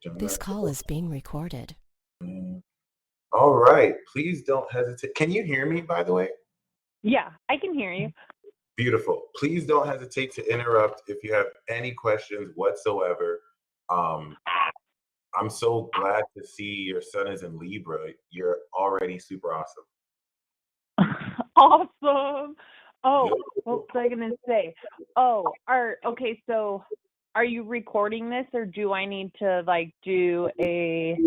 This call is being recorded. All right. Please don't hesitate. Can you hear me, by the way? Yeah, I can hear you. Beautiful. Please don't hesitate to interrupt if you have any questions whatsoever. Um, I'm so glad to see your son is in Libra. You're already super awesome. Awesome. Oh, what Yo, was I gonna say? Okay, so are you recording this or do I need to do a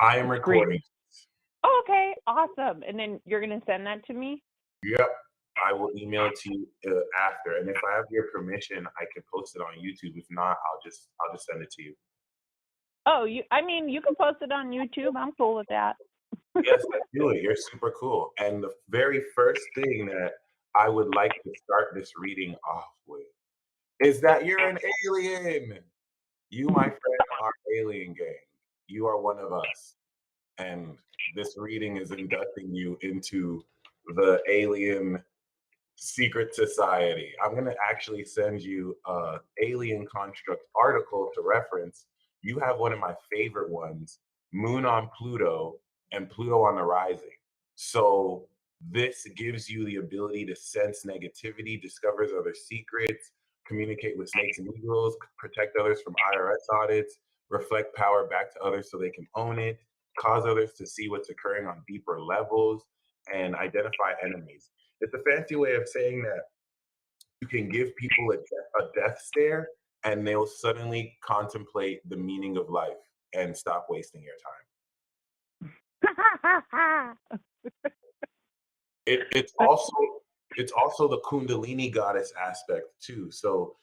I am recording. screen? Oh, okay, awesome. And then you're gonna send that to me? Yep. I will email it to you after, and if I have your permission, I can post it on YouTube. If not, I'll just send it to you. Oh, you can post it on YouTube. I'm cool with that. Yes, let's do it. You're super cool. And the very first thing that I would like to start this reading off with is that you're an alien. You, my friend, are alien gang. You are one of us. And this reading is inducting you into the alien secret society. I'm going to actually send you a alien construct article to reference. You have one of my favorite ones, Moon on Pluto and Pluto on the Rising. So this gives you the ability to sense negativity, discovers other secrets, communicate with snakes and eagles, protect others from IRS audits, reflect power back to others so they can own it, cause others to see what's occurring on deeper levels, and identify enemies. It's a fancy way of saying that you can give people a death stare and they'll suddenly contemplate the meaning of life and stop wasting your time. It's also the Kundalini goddess aspect too. So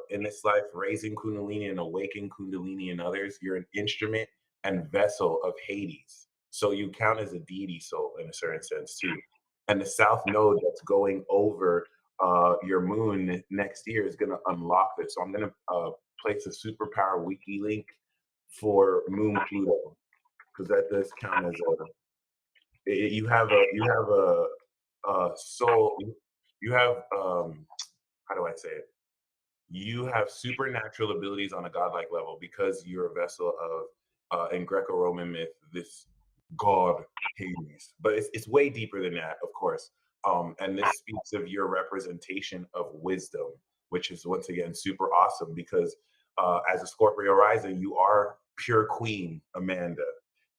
in this life, raising Kundalini and awakening Kundalini in others, you're an instrument and vessel of Hades. So you count as a deity soul in a certain sense too. And the South Node that's going over your moon next year is going to unlock this. So I'm going to place a superpower wiki link for Moon Pluto because that does count as you have a soul. You have how do I say it? You have supernatural abilities on a godlike level because you're a vessel of in Greco-Roman myth this god Hades. But it's way deeper than that, of course. And this speaks of your representation of wisdom, which is once again super awesome because as a Scorpio rising, you are pure queen, Amanda.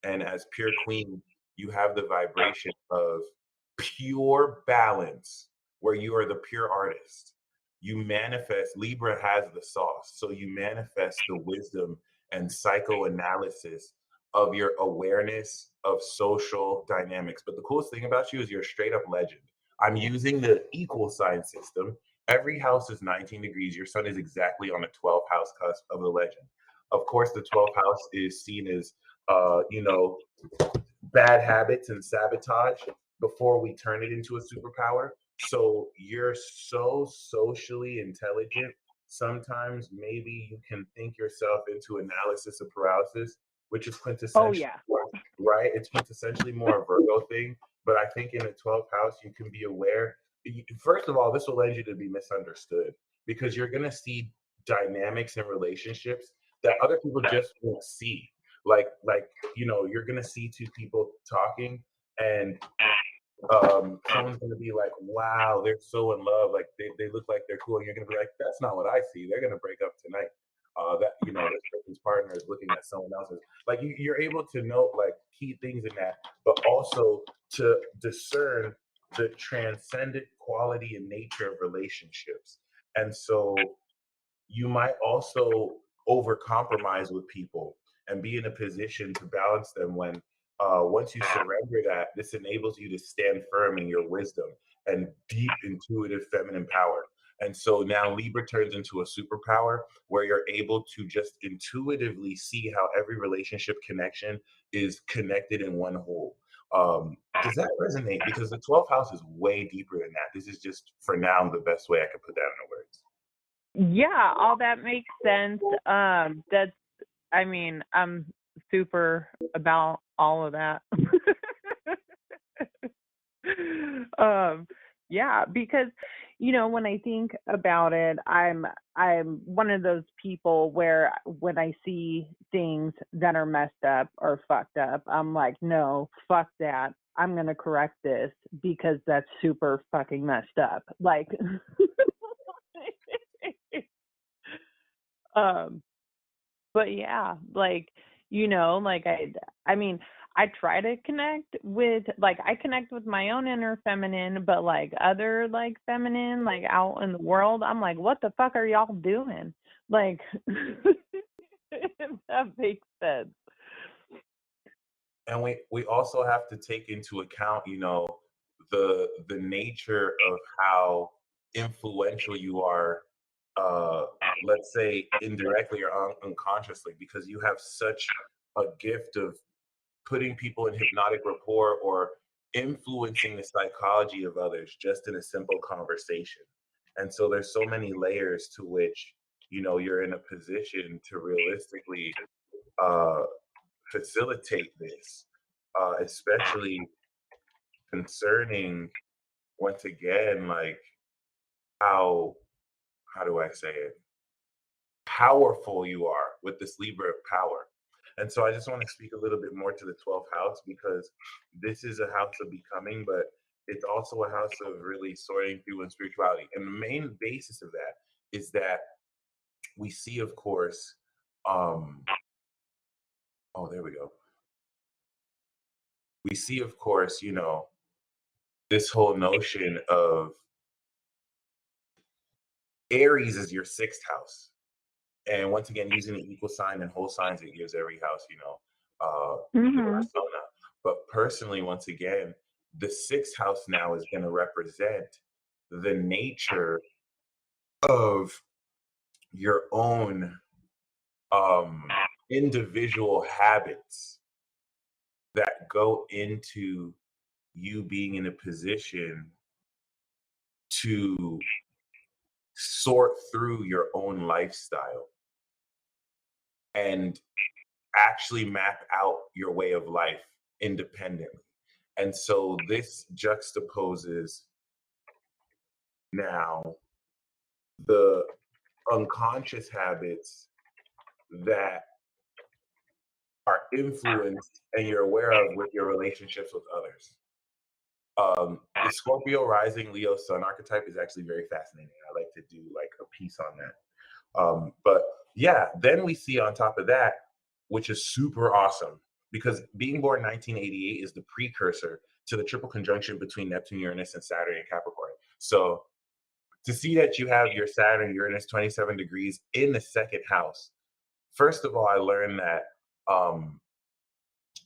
And as pure queen, you have the vibration of pure balance where you are the pure artist. You manifest, Libra has the sauce. So you manifest the wisdom and psychoanalysis of your awareness of social dynamics. But the coolest thing about you is you're a straight up legend. I'm using the equal sign system. Every house is 19 degrees. Your sun is exactly on the 12th house cusp of the legend. Of course, the 12th house is seen as, you know, bad habits and sabotage before we turn it into a superpower. So you're so socially intelligent. Sometimes maybe you can think yourself into analysis of paralysis, which is Oh quintessentially yeah. right. It's quintessentially more a Virgo thing. But I think in the 12th house, you can be aware. First of all, this will lead you to be misunderstood because you're going to see dynamics in relationships that other people just won't see. You're gonna see two people talking, and someone's gonna be like, "Wow, they're so in love. Like they look like they're cool," and you're gonna be like, "That's not what I see. They're gonna break up tonight." This person's partner is looking at someone else's. Like you're able to note like key things in that, but also to discern the transcendent quality and nature of relationships. And so you might also overcompromise with people and be in a position to balance them when once you surrender that, this enables you to stand firm in your wisdom and deep intuitive feminine power. And so now Libra turns into a superpower where you're able to just intuitively see how every relationship connection is connected in one whole. Does that resonate? Because the 12th house is way deeper than that. This is just for now the best way I could put that into words. Yeah, all that makes sense. I'm super about all of that. um, Yeah, because when I think about it, I'm one of those people where when I see things that are messed up or fucked up, I'm like, no, fuck that. I'm gonna correct this because that's super fucking messed up. Like, um, but yeah, like, like I mean, I try to connect with, like, I connect with my own inner feminine, but like other like feminine, like out in the world, I'm like, what the fuck are y'all doing? Like, if that makes sense. And we also have to take into account, the nature of how influential you are, uh let's say indirectly or unconsciously, because you have such a gift of putting people in hypnotic rapport or influencing the psychology of others just in a simple conversation. And so there's so many layers to which, you're in a position to realistically uh facilitate this, especially concerning, once again, like how how do I say it? Powerful you are with this Libra of power. And so I just want to speak a little bit more to the 12th house, because this is a house of becoming, but it's also a house of really sorting through in spirituality. And the main basis of that is that we see, of course, um, oh, there we go. We see, of course, this whole notion of Aries is your sixth house. And once again, using the equal sign and whole signs, it gives every house, the Mhm. persona. But personally, once again, the sixth house now is going to represent the nature of your own um, individual habits that go into you being in a position to sort through your own lifestyle and actually map out your way of life independently. And so this juxtaposes now the unconscious habits that are influenced and you're aware of with your relationships with others. The Scorpio rising Leo sun archetype is actually very fascinating. I like to do like a piece on that. But yeah, then we see on top of that, which is super awesome, because being born 1988 is the precursor to the triple conjunction between Neptune, Uranus, and Saturn in Capricorn. So to see that you have your Saturn, Uranus, 27 degrees in the second house, first of all, I learned that um,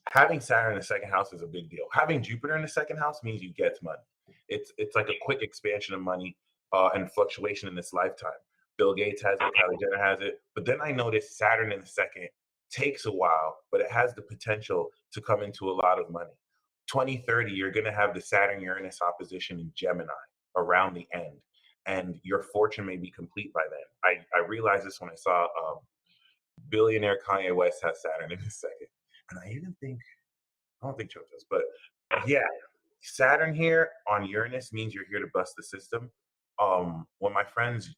having Saturn in the second house is a big deal. Having Jupiter in the second house means you get money. It's like a quick expansion of money and fluctuation in this lifetime. Bill Gates has it, Kylie Jenner has it. But then I noticed Saturn in the second takes a while, but it has the potential to come into a lot of money. 2030, you're going to have the Saturn Uranus opposition in Gemini around the end, and your fortune may be complete by then. I realized this when I saw billionaire Kanye West has Saturn in his second. And I don't think Joe does, but yeah, Saturn here on Uranus means you're here to bust the system. When my friends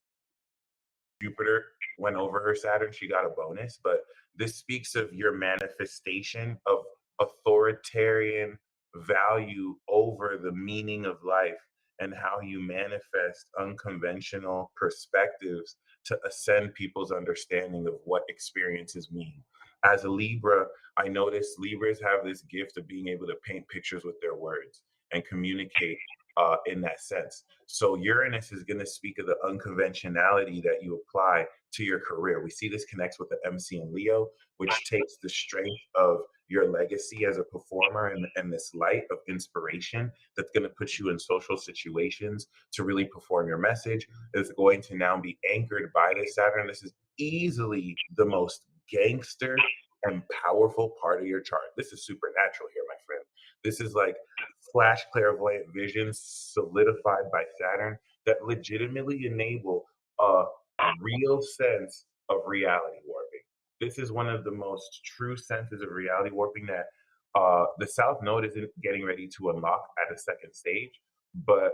Jupiter went over her Saturn, she got a bonus, but this speaks of your manifestation of authoritarian value over the meaning of life and how you manifest unconventional perspectives to ascend people's understanding of what experiences mean. As a Libra, I noticed Libras have this gift of being able to paint pictures with their words and communicate in that sense. So Uranus is going to speak of the unconventionality that you apply to your career. We see this connects with the MC and Leo, which takes the strength of your legacy as a performer and this light of inspiration that's going to put you in social situations to really perform your message is going to now be anchored by this Saturn. This is easily the most gangster and powerful part of your chart. This is supernatural here, my friend. This is like flash clairvoyant visions solidified by Saturn that legitimately enable a real sense of reality warping. This is one of the most true senses of reality warping that the South Node isn't getting ready to unlock at a second stage, but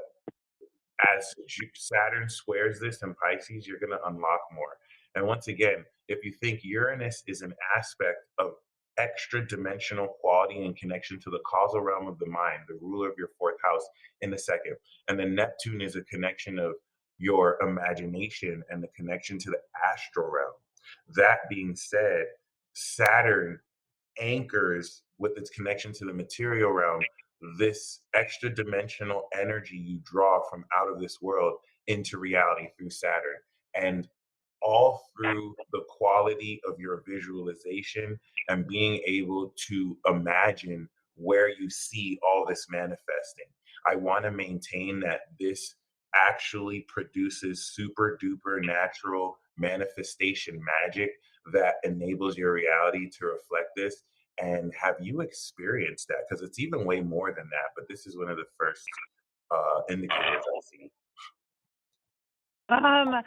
as Saturn squares this in Pisces, you're going to unlock more. And once again, if you think Uranus is an aspect of extra dimensional quality and connection to the causal realm of the mind, the ruler of your fourth house in the second, and then Neptune is a connection of your imagination and the connection to the astral realm. That being said, Saturn anchors with its connection to the material realm this extra dimensional energy you draw from out of this world into reality through Saturn. And all through the quality of your visualization and being able to imagine where you see all this manifesting. I want to maintain that this actually produces super duper natural manifestation magic that enables your reality to reflect this. And have you experienced that? Because it's even way more than that, but this is one of the first indicators I see. Um,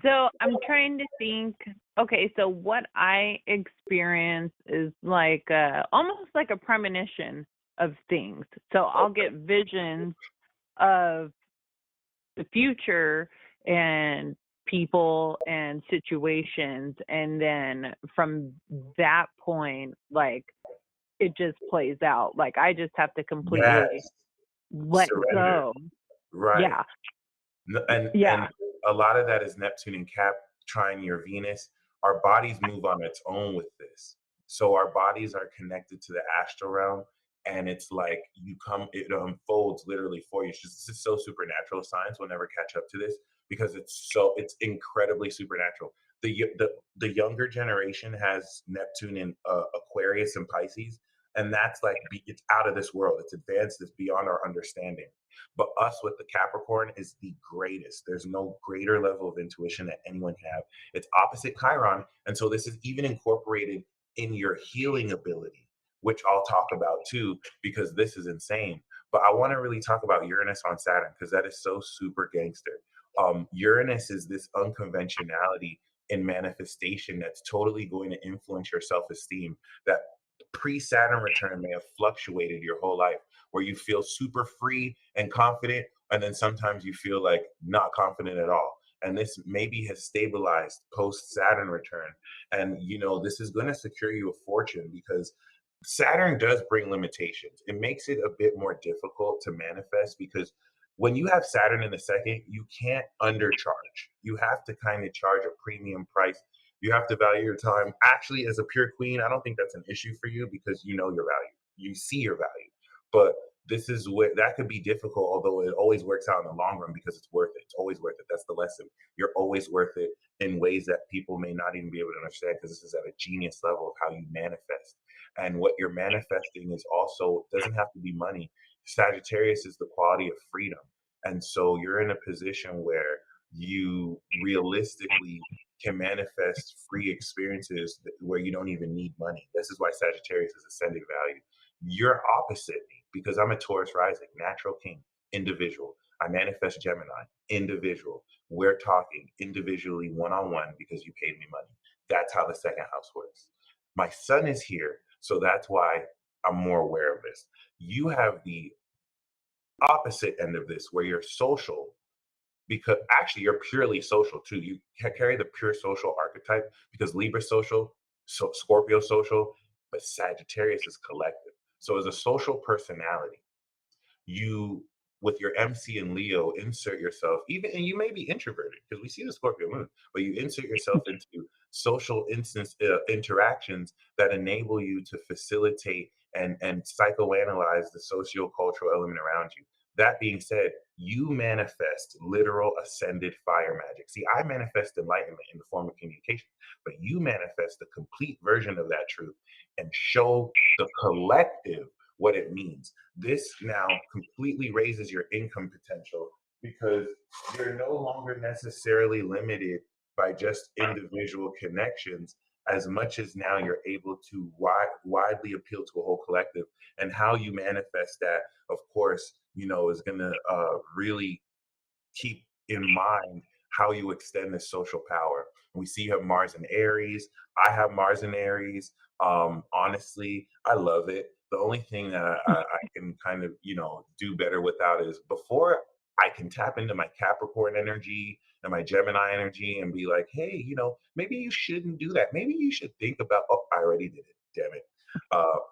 so I'm trying to think. Okay, so what I experience is like almost like a premonition of things. So I'll get visions of the future and people and situations, and then from that point, like it just plays out. Like I just have to completely Yes, let surrender. go. Right. Yeah, And yeah, a lot of that is Neptune and Cap trying your Venus. Our bodies move on its own with this. So our bodies are connected to the astral realm, and it's like it unfolds literally for you. This is so supernatural. Science will never catch up to this because it's incredibly supernatural. The younger generation has Neptune in Aquarius and Pisces, and that's like it's out of this world. It's advanced. It's beyond our understanding. But us with the Capricorn is the greatest. There's no greater level of intuition that anyone can have. It's opposite Chiron. And so this is even incorporated in your healing ability, which I'll talk about too, because this is insane. But I want to really talk about Uranus on Saturn because that is so super gangster. Uranus is this unconventionality in manifestation that's totally going to influence your self esteem that pre Saturn return may have fluctuated your whole life where you feel super free and confident, and then sometimes you feel like not confident at all. And this maybe has stabilized post Saturn return. And this is going to secure you a fortune because Saturn does bring limitations. It makes it a bit more difficult to manifest because when you have Saturn in the second, you can't undercharge. You have to kind of charge a premium price. You have to value your time. Actually, as a pure queen, I don't think that's an issue for you because you know your value. You see your value. But this is what that could be difficult, although it always works out in the long run because it's worth it. It's always worth it. That's the lesson. You're always worth it in ways that people may not even be able to understand because this is at a genius level of how you manifest. And what you're manifesting is also doesn't have to be money. Sagittarius is the quality of freedom. And so you're in a position where you realistically can manifest free experiences where you don't even need money. This is why Sagittarius is ascending value. You're opposite me because I'm a Taurus rising, natural king, individual. I manifest Gemini, individual. We're talking individually one on one because you paid me money. That's how the second house works. My son is here, so that's why I'm more aware of this. You have the opposite end of this where you're social because actually you're purely social too. You carry the pure social archetype because Libra social, so Scorpio social, but Sagittarius is collective. So as a social personality, you with your MC and Leo insert yourself even, and you may be introverted because we see the Scorpio moon, but you insert yourself into social interactions that enable you to facilitate and psychoanalyze the socio-cultural element around you. That being said, you manifest literal ascended fire magic. See, I manifest enlightenment in the form of communication, but you manifest the complete version of that truth and show the collective what it means. This now completely raises your income potential because you're no longer necessarily limited by just individual connections as much as now you're able to widely appeal to a whole collective. And how you manifest that, of course, is going to really keep in mind how you extend this social power. We see you have Mars in Aries. I have Mars in Aries. Honestly, I love it. The only thing that I can kind of, do better without is before I can tap into my Capricorn energy and my Gemini energy and be like, hey, maybe you shouldn't do that. Maybe you should think about, oh, I already did it. Damn it.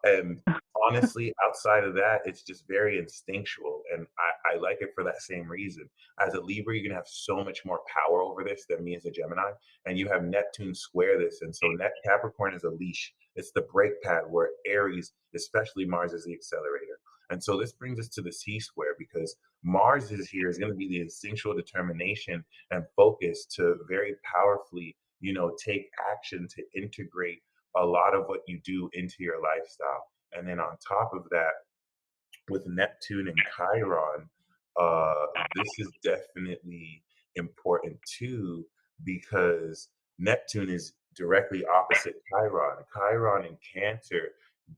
And honestly, outside of that, it's just very instinctual. And I like it for that same reason. As a Libra, you're going to have so much more power over this than me as a Gemini. And you have Neptune square this. And so Capricorn is a leash, it's the brake pad, where Aries, especially Mars, is the accelerator. And so this brings us to the C square, because Mars is here is going to be the instinctual determination and focus to very powerfully, take action to integrate a lot of what you do into your lifestyle. And then on top of that, with Neptune and Chiron, this is definitely important too, because Neptune is directly opposite Chiron. Chiron in Cancer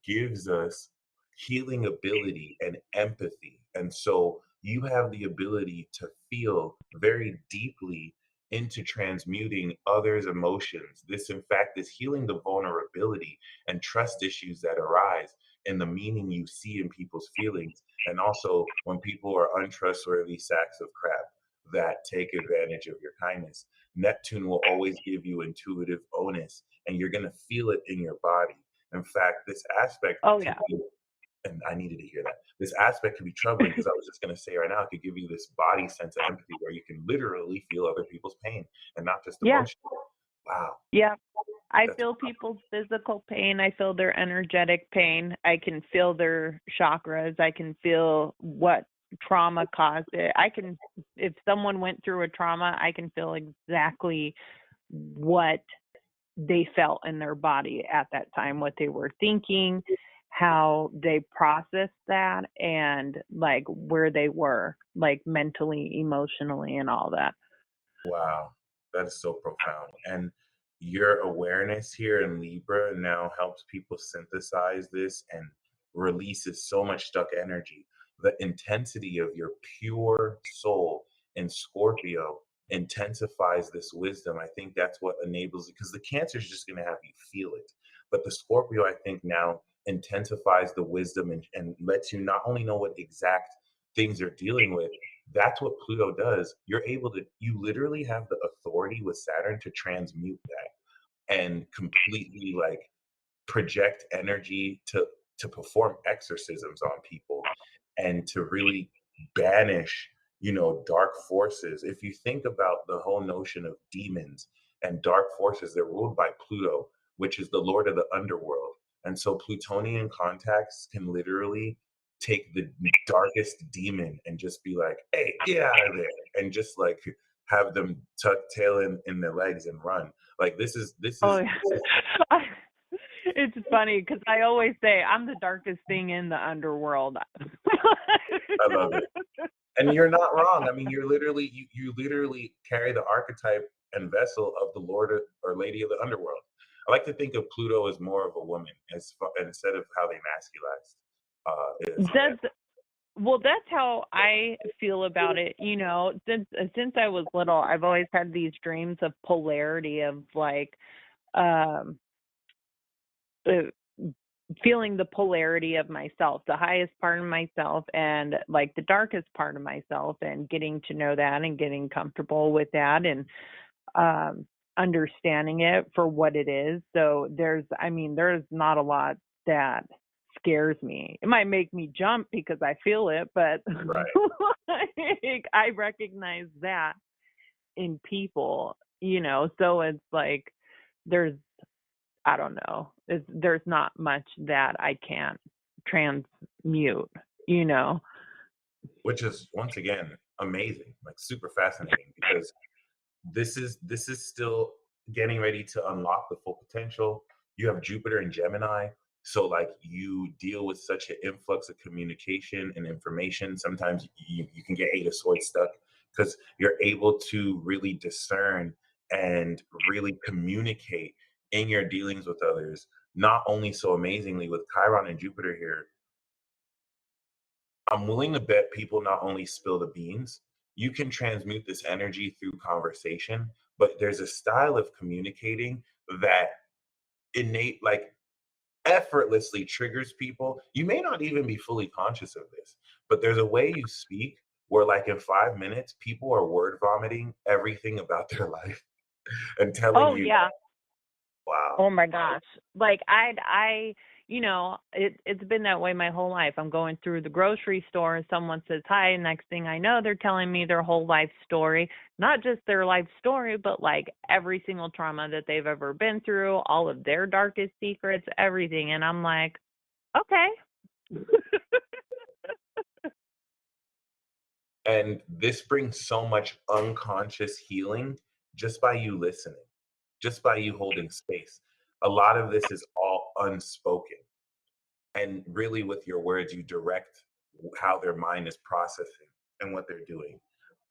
gives us healing ability and empathy. And so you have the ability to feel very deeply into transmuting others' emotions. This, in fact, is healing the vulnerability and trust issues that arise in the meaning you see in people's feelings, and also when people are untrustworthy sacks of crap that take advantage of your kindness. Neptune will always give you intuitive onus, and you're going to feel it in your body. In fact, this aspect Oh can yeah. be, and I needed to hear that. This aspect can be troubling, because I was just going to say right now, it could give you this body sense of empathy where you can literally feel other people's pain and not just Yeah. emotion. Wow. Yeah. I That's feel people's physical pain. I feel their energetic pain. I can feel their chakras. I can feel what trauma caused it. If someone went through a trauma, I can feel exactly what they felt in their body at that time, what they were thinking, how they processed that, and like where they were, like mentally, emotionally, and all that. Wow, that is so profound. And your awareness here in Libra now helps people synthesize this and releases so much stuck energy. The intensity of your pure soul in Scorpio intensifies this wisdom. I think that's what enables it, because the Cancer is just going to have you feel it. But the Scorpio, I think, now intensifies the wisdom and lets you not only know what exact things you're dealing with. That's what Pluto does. You literally have the authority with Saturn to transmute that and completely, like, project energy to perform exorcisms on people and to really banish, dark forces. If you think about the whole notion of demons and dark forces, they're ruled by Pluto, which is the lord of the underworld. And so Plutonian contacts can literally take the darkest demon and just be like, hey, get out of there, and just like have them tuck tail in their legs and run. Like, this is this Oh is yeah. It's funny because I always say I'm the darkest thing in the underworld. I love it. And you're not wrong. I mean, you literally carry the archetype and vessel of the Lord or Lady of the Underworld. I like to think of Pluto as more of a woman, instead of how they masculized it as a man. That's Well, that's how I feel about it. Since I was little, I've always had these dreams of polarity, of like um uh, feeling the polarity of myself, the highest part of myself and like the darkest part of myself, and getting to know that and getting comfortable with that, and understanding it for what it is. So there's not a lot that scares me. It might make me jump because I feel it, but Right. like, I recognize that in people. So it's like there's I don't know. There's not much that I can't transmute. Which is, once again, amazing, like super fascinating, because this is still getting ready to unlock the full potential. You have Jupiter and Gemini, so like you deal with such an influx of communication and information. Sometimes you can get Eight of Swords stuck, because you're able to really discern and really communicate in your dealings with others. Not only so amazingly with Chiron and Jupiter here, I'm willing to bet people not only spill the beans, you can transmute this energy through conversation, but there's a style of communicating that like effortlessly triggers people. You may not even be fully conscious of this, but there's a way you speak where like in 5 minutes, people are word vomiting everything about their life and telling Oh you, yeah. wow. Oh my gosh. Like it's been that way my whole life. I'm going through the grocery store and someone says hi, and next thing I know they're telling me their whole life story. Not just their life story, but like every single trauma that they've ever been through, all of their darkest secrets, everything. And I'm like, okay. And this brings so much unconscious healing just by you listening, just by you holding space. A lot of this is all unspoken. And really, with your words, you direct how their mind is processing and what they're doing.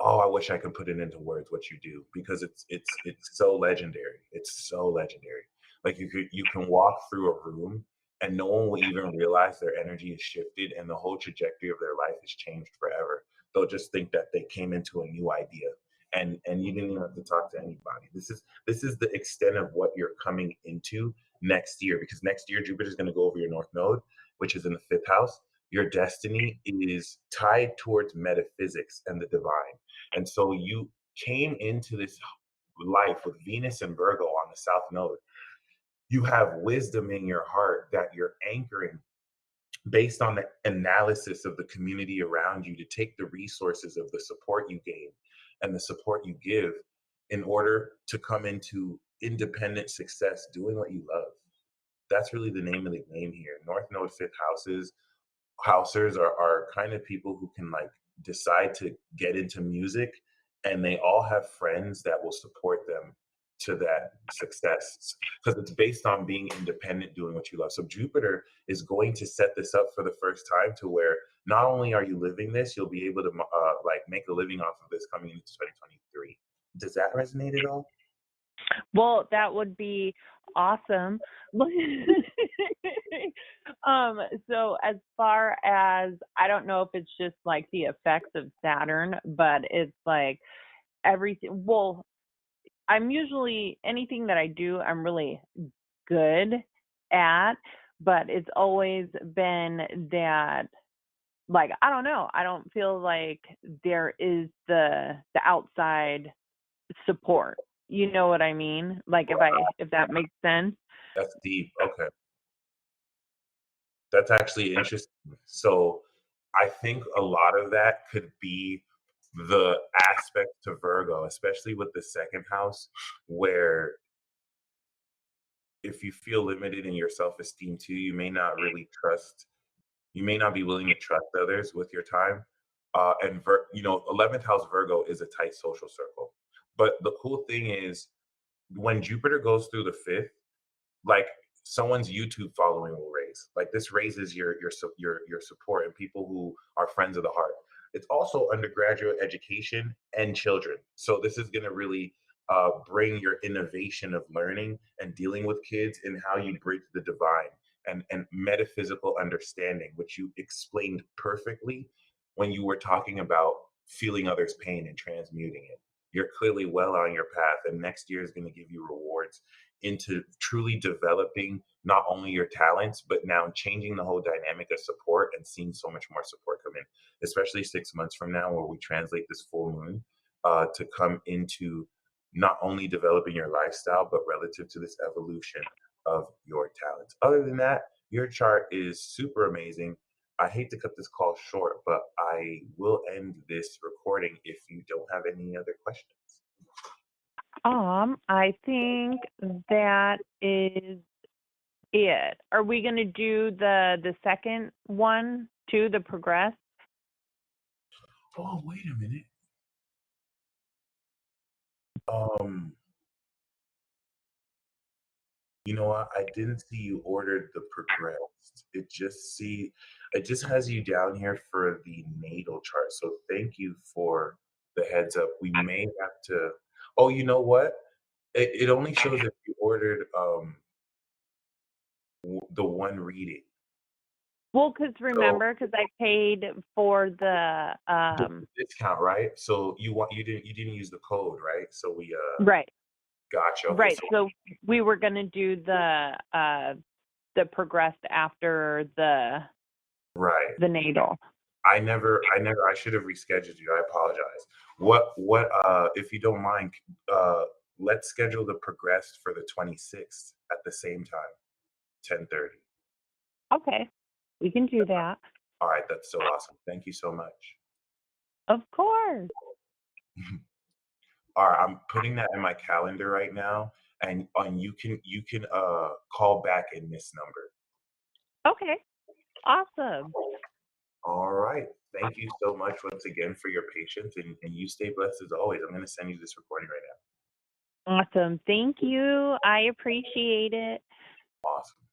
Oh, I wish I could put it into words what you do because it's so legendary. It's so legendary. Like you can walk through a room and no one will even realize their energy is shifted and the whole trajectory of their life has changed forever. They'll just think that they came into a new idea and you didn't even have to talk to anybody. This is the extent of what you're coming into next year because next year Jupiter's going to go over your north node, which is in the fifth house. Your destiny is tied towards metaphysics and the divine. And so you came into this life with Venus and Virgo on the south node. You have wisdom in your heart that you're anchoring based on the analysis of the community around you to take the resources of the support you gain and the support you give in order to come into independent success doing what you love. That's really the name of the game here. North Node fifth housers are kind of people who can like decide to get into music and they all have friends that will support them to that success because it's based on being independent doing what you love. So Jupiter is going to set this up for the first time to where not only are you living this, you'll be able to like make a living off of this coming into 2023. Does that resonate at all? Well, that would be awesome. So as far as I don't know if it's just like the effects of Saturn, but it's like everything. Well, I'm usually anything that I do, I'm really good at, but it's always been that like I don't know, I don't feel like there is the outside support. You know what I mean? Like if that makes sense. That's deep. Okay. That's actually interesting. So I think a lot of that could be the aspect to Virgo, especially with the second house, where if you feel limited in your self-esteem too, you may not be willing to trust others with your time. And 11th house Virgo is a tight social circle. But the cool thing is when Jupiter goes through the fifth, like someone's YouTube following will raise. Like this raises your support and people who are friends of the heart. It's also undergraduate education and children. So this is going to really bring your innovation of learning and dealing with kids and how you bridge the divine and metaphysical understanding, which you explained perfectly when you were talking about feeling others' pain and transmuting it. You're clearly well on your path, and next year is going to give you rewards into truly developing not only your talents, but now changing the whole dynamic of support and seeing so much more support come in, especially 6 months from now, where we translate this full moon to come into not only developing your lifestyle, but relative to this evolution of your talents. Other than that, your chart is super amazing. I hate to cut this call short, but I will end this recording if you don't have any other questions. I think that is it. Are we going to do the second one too, the progress? Oh, wait a minute. Um, you know what? I didn't see you ordered the progressed. It just has you down here for the natal chart. So thank you for the heads up. We may have to. Oh, you know what? It only shows if you ordered the one reading. Well, because So remember, because I paid for the the discount, right? So you didn't use the code, right? So we right, gotcha. Okay, right. so So we were going to do the progressed after right. the natal. I should have rescheduled you. I apologize. If you don't mind, let's schedule the progressed for the 26th at the same time, 10:30. Okay. We can do that. All right, that's so awesome. Thank you so much. Of course. All right, I'm putting that in my calendar right now, and you can call back in this number. Okay. Awesome. All right. Thank you so much once again for your patience, and you stay blessed as always. I'm going to send you this recording right Awesome. Thank you. I appreciate it. now. Awesome.